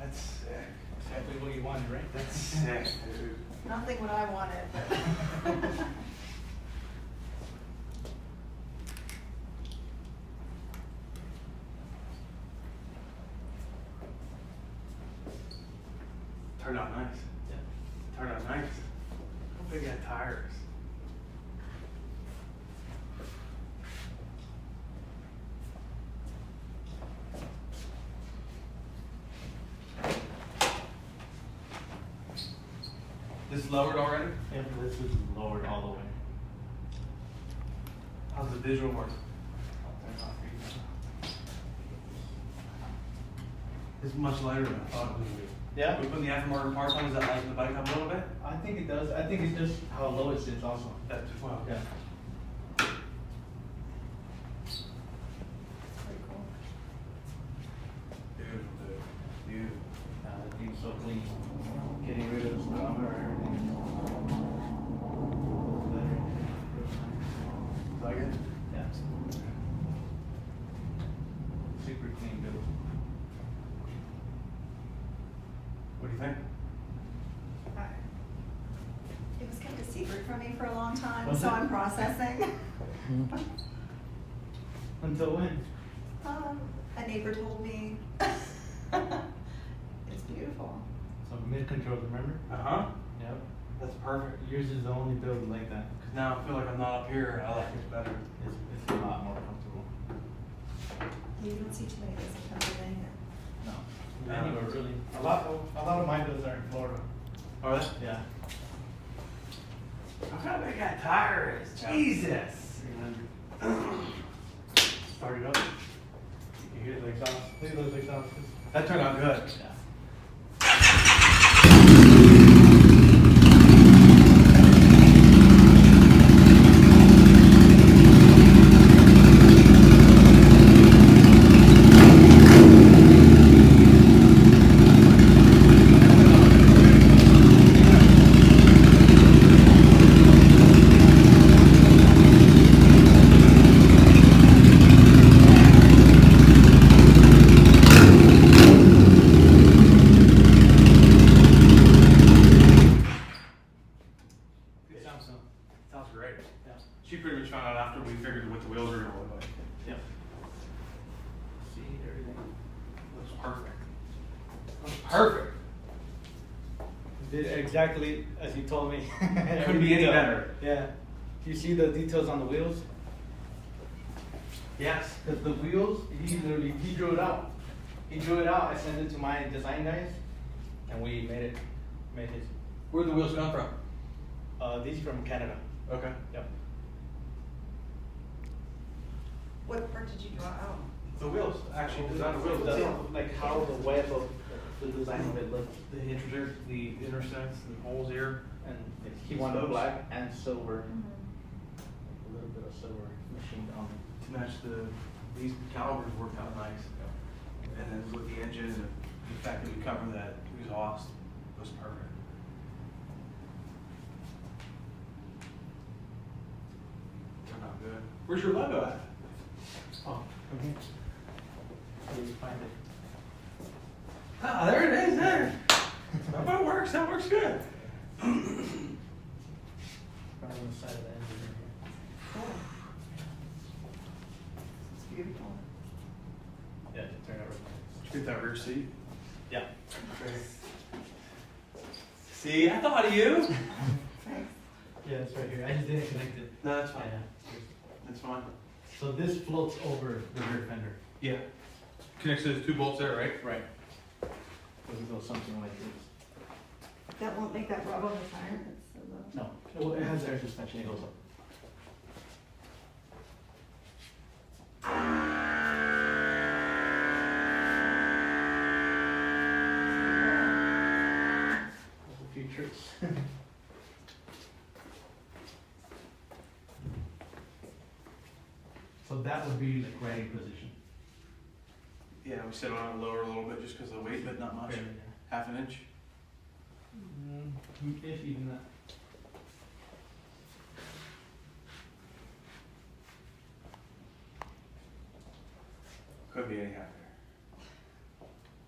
That's sick. Exactly what you wanted, right? That's sick, dude. Nothing what I wanted. Turned out nice. Yeah. Turned out nice. How big are tires? This is lowered already? Yeah, this is lowered all the way. How's the visual work? It's much lighter than I thought it would be. Yeah? We put the aftermarket parts on, does that lighten the bike up a little bit? I think it does. I think it's just how low it sits also. That's well. Yeah. Pretty cool. Beautiful, dude. Beautiful. That thing's so clean. Getting rid of the stuff or everything. Like it? Yeah. Super clean build. What do you think? It was kept a secret from me for a long time, Was so it? I'm processing. Until when? A neighbor told me. It's beautiful. So mid controls, remember? Uh-huh. Yep. That's perfect. Yours is the only build like that. Because now I feel like I'm not up here. I like it better. It's a lot more comfortable. You don't see too many of those in Pennsylvania. No. No. Anywhere really. A lot of my builds are in Florida. Are they? Yeah. Look how big that tire is. Yeah. Jesus. 300. Start it up. You hear the exhaust? Look at those exhausts. That turned out good. Yeah. Sounds great. Yeah. She pretty much found out after we figured what the wheels were going to look like. Yeah. See everything. Looks perfect. Looks perfect. Did exactly as you told me. Couldn't be any better. Yeah. You see the details on the wheels? Yes. Because the wheels, he drew it out. He drew it out. I sent it to my design guys, and we made his. Where'd the wheels come from? These from Canada. Okay. Yep. What part did you draw out? The wheels. Actually, designed the wheels. Like how the web of the design of it looked. The intersects and holes here. And he wanted Those. black and silver. Mm-hmm. A little bit of silver machined on it. To match these calibers worked out nice. And then with the engine and the fact that we cover that exhaust was perfect. Turned out good. Where's your logo at? Oh, okay. So you find it. Ah, there it is there. That works. That works good. Right on the side of the engine right here. Cool. It's beautiful. Yeah, it turned out really Did you get that rear seat? nice. Yeah. See, I thought of you. Thanks. Yeah, it's right here. I just didn't connect it. No, that's fine. Yeah. That's fine. So this floats over the rear fender. Yeah. Connects those two bolts there, right? Right. So it goes something like this. That won't make that rub on the tire. That's so low. No, well, it has air suspension. It goes up. There's a few tricks. So that would be like riding position. Yeah, we set it on lower a little bit just because of the weight, but not much. Barely, Half an inch. if even that. Could be any happier.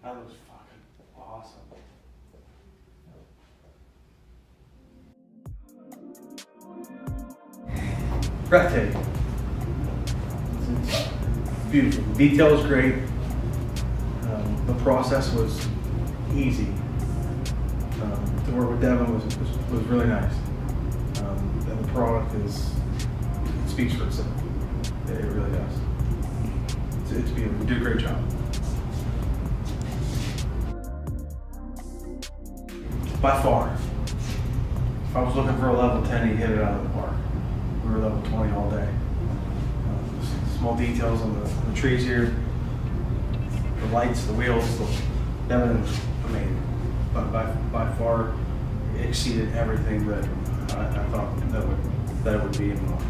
That looks fucking awesome. breathtaking. It's beautiful. The detail is great. The process was easy. To work with Devin was really nice. And the product it speaks for itself. It really does. It's beautiful. You did a great job. By far. If I was looking for a level 10, he hit it out of the park. We were level 20 all day. Small details on the trees here, the lights, the wheels, everything was amazing. But by far exceeded everything that I thought that it would be involved.